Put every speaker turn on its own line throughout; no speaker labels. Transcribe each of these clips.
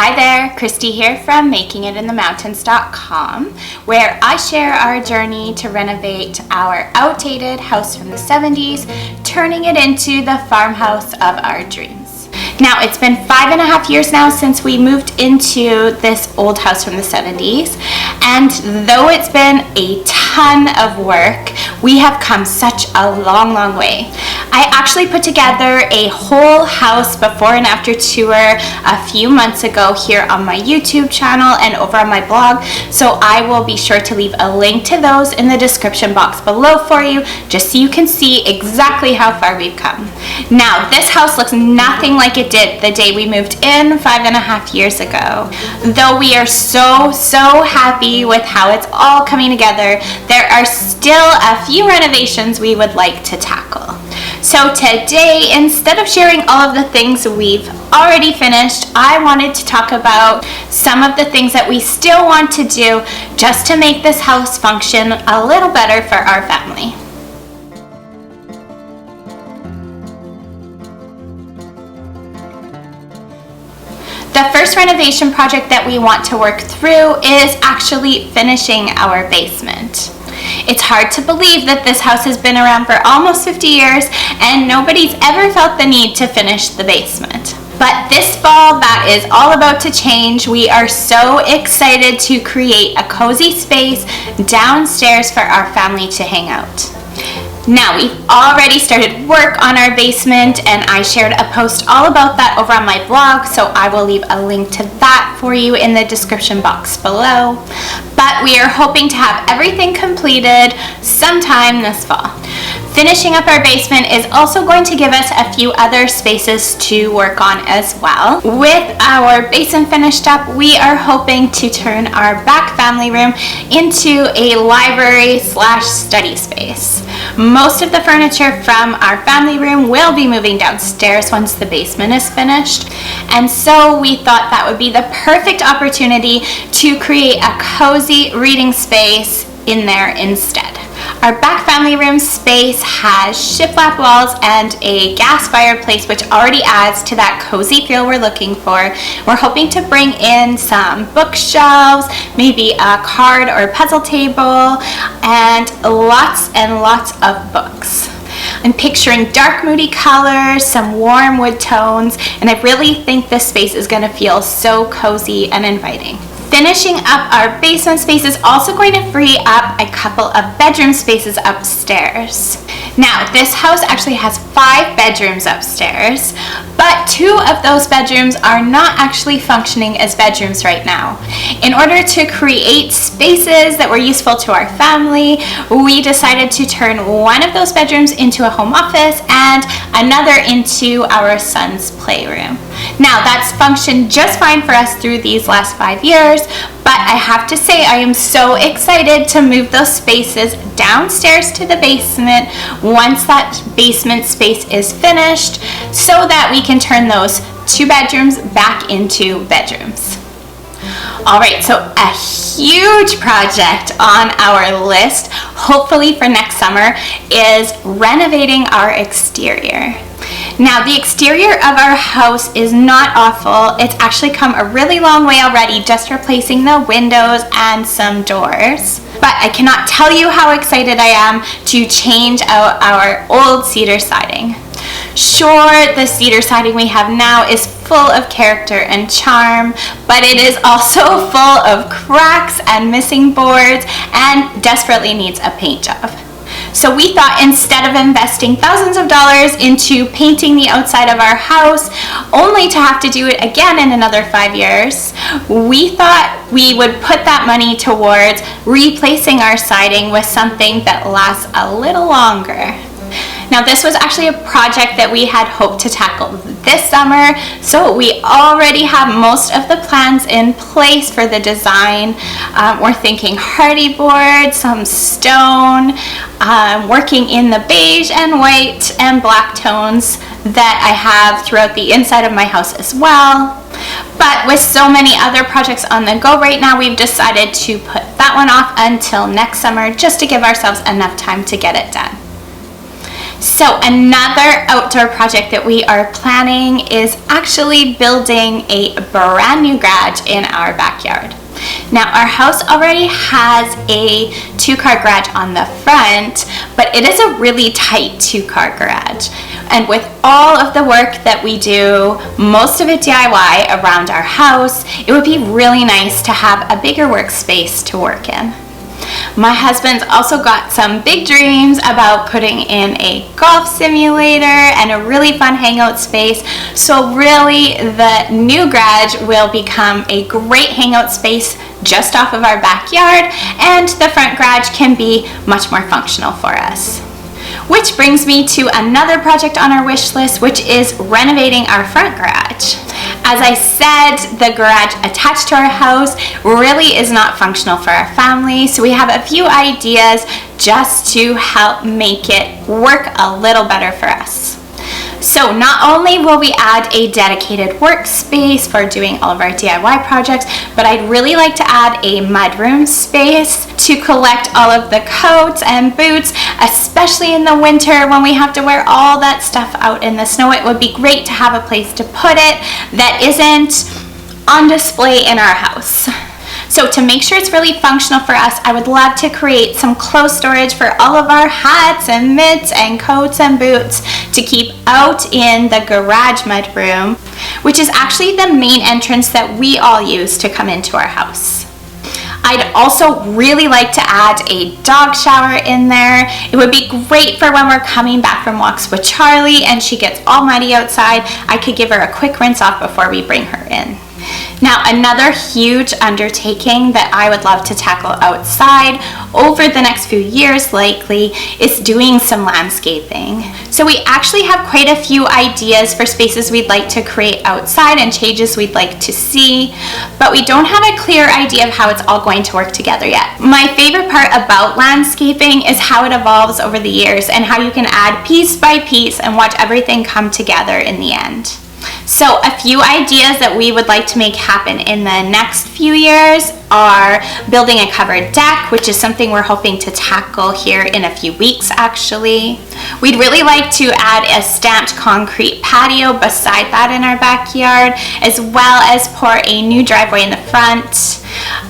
Hi there, Christy here from MakingItInTheMountains.com, where I share our journey to renovate our outdated house from the 70s, turning it into the farmhouse of our dreams. Now, it's been 5.5 years now since we moved into this old house from the 70s, and though it's been a ton of work, we have come such a long way. I actually put together a whole house before and after tour a few months ago here on my YouTube channel and over on my blog, so I will be sure to leave a link to those in the description box below for you, just so you can see exactly how far we've come. Now, this house looks nothing like it did the day we moved in 5.5 years ago. Though we are so happy with how it's all coming together, there are still a few renovations we would like to tackle. So today, instead of sharing all of the things we've already finished, I wanted to talk about some of the things that we still want to do just to make this house function a little better for our family. The first renovation project that we want to work through is actually finishing our basement. It's hard to believe that this house has been around for almost 50 years and nobody's ever felt the need to finish the basement. But this fall, that is all about to change. We are so excited to create a cozy space downstairs for our family to hang out. Now, we've already started work on our basement, and I shared a post all about that over on my blog, so I will leave a link to that for you in the description box below. But we are hoping to have everything completed sometime this fall. Finishing up our basement is also going to give us a few other spaces to work on as well. With our basement finished up, we are hoping to turn our back family room into a library/study space. Most of the furniture from our family room will be moving downstairs once the basement is finished, and so we thought that would be the perfect opportunity to create a cozy reading space in there instead. Our back family room space has shiplap walls and a gas fireplace, which already adds to that cozy feel we're looking for. We're hoping to bring in some bookshelves, maybe a card or puzzle table, and lots of books. I'm picturing dark, moody colors, some warm wood tones, and I really think this space is going to feel so cozy and inviting. Finishing up our basement space is also going to free up a couple of bedroom spaces upstairs. Now, this house actually has 5 bedrooms upstairs, but 2 of those bedrooms are not actually functioning as bedrooms right now. In order to create spaces that were useful to our family, we decided to turn one of those bedrooms into a home office and another into our son's playroom. Now, that's functioned just fine for us through these last 5 years, but I have to say I am so excited to move those spaces downstairs to the basement once that basement space is finished, so that we can turn those 2 bedrooms back into bedrooms. Alright, so a huge project on our list, hopefully for next summer, is renovating our exterior. Now, the exterior of our house is not awful. It's actually come a really long way already, just replacing the windows and some doors. But I cannot tell you how excited I am to change out our old cedar siding. Sure, the cedar siding we have now is full of character and charm, but it is also full of cracks and missing boards and desperately needs a paint job. So we thought, instead of investing thousands of dollars into painting the outside of our house, only to have to do it again in another 5 years, we thought we would put that money towards replacing our siding with something that lasts a little longer. Now, this was actually a project that we had hoped to tackle this summer, so we already have most of the plans in place for the design. We're thinking hardy board, some stone, working in the beige and white and black tones that I have throughout the inside of my house as well. But with so many other projects on the go right now, we've decided to put that one off until next summer, just to give ourselves enough time to get it done. So another outdoor project that we are planning is actually building a brand new garage in our backyard. Now, our house already has a 2-car garage on the front, but it is a really tight 2-car garage. And with all of the work that we do, most of it DIY around our house, it would be really nice to have a bigger workspace to work in. My husband's also got some big dreams about putting in a golf simulator and a really fun hangout space. So really, the new garage will become a great hangout space just off of our backyard, and the front garage can be much more functional for us. Which brings me to another project on our wish list, which is renovating our front garage. As I said, the garage attached to our house really is not functional for our family, so we have a few ideas just to help make it work a little better for us. So not only will we add a dedicated workspace for doing all of our DIY projects, but I'd really like to add a mudroom space to collect all of the coats and boots, especially in the winter when we have to wear all that stuff out in the snow. It would be great to have a place to put it that isn't on display in our house. So to make sure it's really functional for us, I would love to create some closed storage for all of our hats and mitts and coats and boots to keep out in the garage mudroom, which is actually the main entrance that we all use to come into our house. I'd also really like to add a dog shower in there. It would be great for when we're coming back from walks with Charlie and she gets all muddy outside. I could give her a quick rinse off before we bring her in. Now, another huge undertaking that I would love to tackle outside over the next few years likely is doing some landscaping. So we actually have quite a few ideas for spaces we'd like to create outside and changes we'd like to see, but we don't have a clear idea of how it's all going to work together yet. My favorite part about landscaping is how it evolves over the years and how you can add piece by piece and watch everything come together in the end. So a few ideas that we would like to make happen in the next few years are building a covered deck, which is something we're hoping to tackle here in a few weeks actually. We'd really like to add a stamped concrete patio beside that in our backyard, as well as pour a new driveway in the front.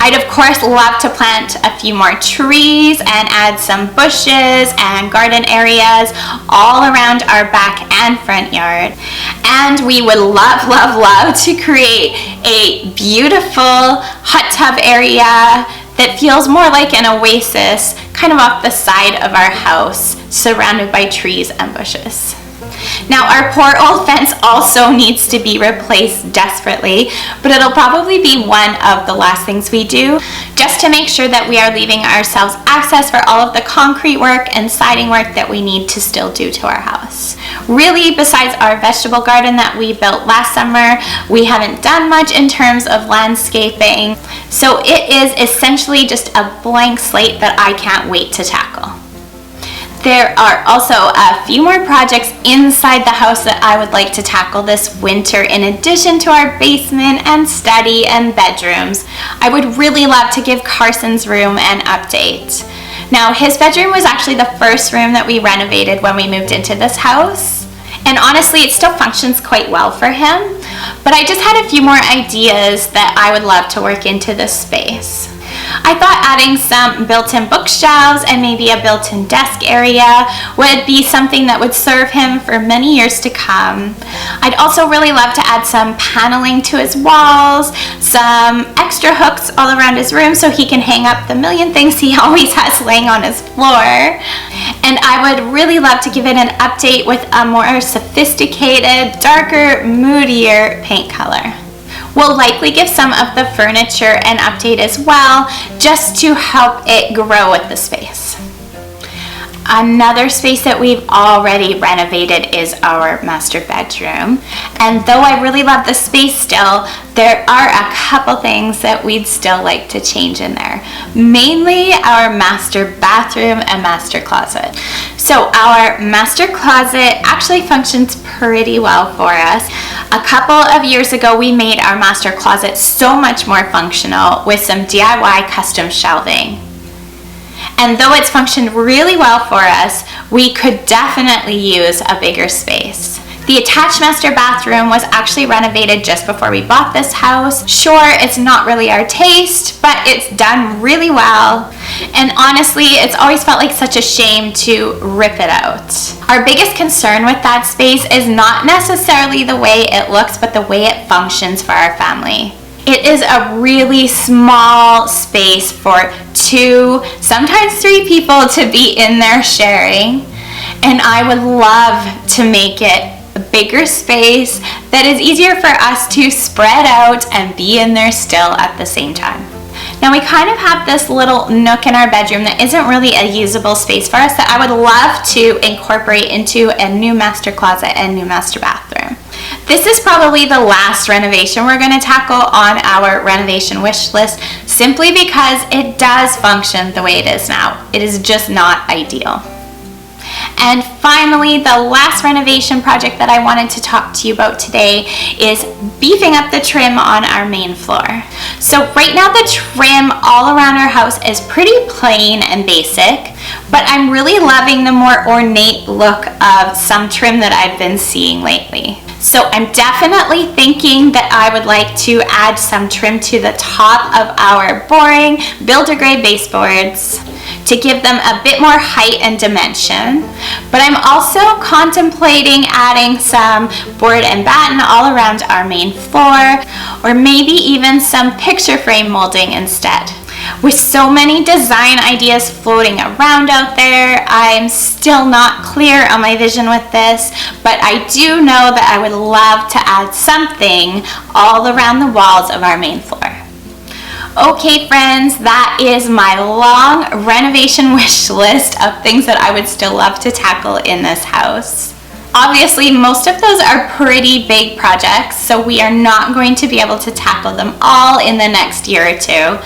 I'd of course love to plant a few more trees and add some bushes and garden areas all around our back and front yard. And we would love to create a beautiful hot tub area that feels more like an oasis kind of off the side of our house, surrounded by trees and bushes. Now, our poor old fence also needs to be replaced desperately, but it'll probably be one of the last things we do, just to make sure that we are leaving ourselves access for all of the concrete work and siding work that we need to still do to our house. Really, besides our vegetable garden that we built last summer, we haven't done much in terms of landscaping, so it is essentially just a blank slate that I can't wait to tackle. There are also a few more projects inside the house that I would like to tackle this winter in addition to our basement and study and bedrooms. I would really love to give Carson's room an update. Now, his bedroom was actually the first room that we renovated when we moved into this house. And honestly, it still functions quite well for him. But I just had a few more ideas that I would love to work into this space. I thought adding some built-in bookshelves and maybe a built-in desk area would be something that would serve him for many years to come. I'd also really love to add some paneling to his walls, some extra hooks all around his room so he can hang up the million things he always has laying on his floor. And I would really love to give it an update with a more sophisticated, darker, moodier paint color. We'll likely give some of the furniture an update as well, just to help it grow with the space. Another space that we've already renovated is our master bedroom. And though I really love the space still, there are a couple things that we'd still like to change in there. Mainly our master bathroom and master closet. So our master closet actually functions pretty well for us. A couple of years ago, we made our master closet so much more functional with some DIY custom shelving. And though it's functioned really well for us, we could definitely use a bigger space. The attached master bathroom was actually renovated just before we bought this house. Sure, it's not really our taste, but it's done really well. And honestly, it's always felt like such a shame to rip it out. Our biggest concern with that space is not necessarily the way it looks, but the way it functions for our family. It is a really small space for 2, sometimes 3 people to be in there sharing. And I would love to make it a bigger space that is easier for us to spread out and be in there still at the same time. Now we kind of have this little nook in our bedroom that isn't really a usable space for us that I would love to incorporate into a new master closet and new master bathroom. This is probably the last renovation we're going to tackle on our renovation wish list, simply because it does function the way it is now. It is just not ideal. And finally, the last renovation project that I wanted to talk to you about today is beefing up the trim on our main floor. So right now the trim all around our house is pretty plain and basic, but I'm really loving the more ornate look of some trim that I've been seeing lately. So I'm definitely thinking that I would like to add some trim to the top of our boring Builder-Grade baseboards to give them a bit more height and dimension. But I'm also contemplating adding some board and batten all around our main floor, or maybe even some picture frame molding instead. With so many design ideas floating around out there, I'm still not clear on my vision with this, but I do know that I would love to add something all around the walls of our main floor. Okay friends, that is my long renovation wish list of things that I would still love to tackle in this house. Obviously, most of those are pretty big projects, so we are not going to be able to tackle them all in the next year or two,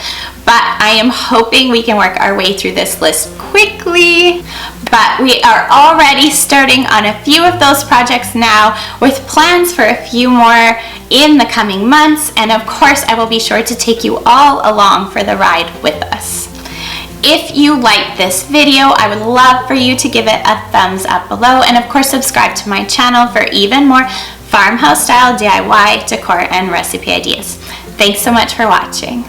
but I am hoping we can work our way through this list quickly. But we are already starting on a few of those projects now, with plans for a few more in the coming months, and of course I will be sure to take you all along for the ride with us. If you like this video, I would love for you to give it a thumbs up below, and of course subscribe to my channel for even more farmhouse style DIY, decor, and recipe ideas. Thanks so much for watching.